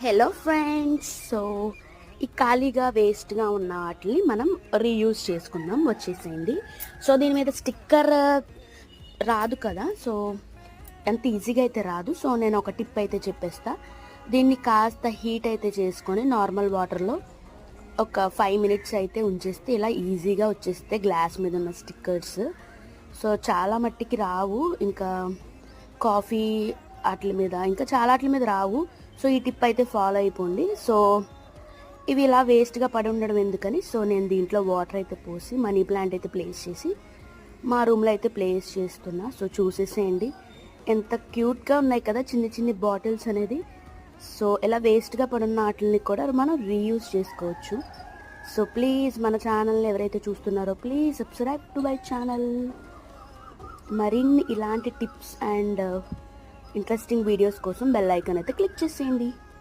Hello friends. So ఈ ఖాళీగా వేస్ట్గా ఉన్న వాటిని మనం రీయూజ్ చేసుకుందాం. వచ్చేసేయండి. సో దీని మీద స్టిక్కర్ రాదు కదా, సో అంత ఈజీగా అయితే రాదు. సో నేను ఒక టిప్ అయితే చెప్పేస్తా. దీన్ని కాస్త హీట్ అయితే చేసుకొని నార్మల్ వాటర్లో ఒక 5 మినిట్స్ అయితే ఉంచేస్తే ఇలా ఈజీగా వచ్చేస్తే గ్లాస్ మీద ఉన్న స్టిక్కర్స్. సో చాలా మట్టికి రావు, ఇంకా కాఫీ వాటి మీద ఇంకా చాలా వాటి మీద రావు. సో ఈ టిప్ అయితే ఫాలో అయిపోండి. సో ఇవి ఇలా వేస్ట్గా పడి ఉండడం ఎందుకని, సో నేను దీంట్లో వాటర్ అయితే పోసి మనీ ప్లాంట్ అయితే ప్లేస్ చేసి మా రూమ్లో అయితే ప్లేస్ చేస్తున్నా. సో చూసేసేయండి, ఎంత క్యూట్గా ఉన్నాయి కదా చిన్ని చిన్ని బాటిల్స్ అనేది. సో ఇలా వేస్ట్గా పడున్న వాటిని కూడా మనం రీయూజ్ చేసుకోవచ్చు. సో ప్లీజ్ మన ఛానల్ని ఎవరైతే చూస్తున్నారో please subscribe to my channel. మరిన్ని ఇలాంటి టిప్స్ అండ్ ఇంట్రెస్టింగ్ వీడియోస్ కోసం బెల్ ఐకాన్ అయితే క్లిక్ చేసేయండి.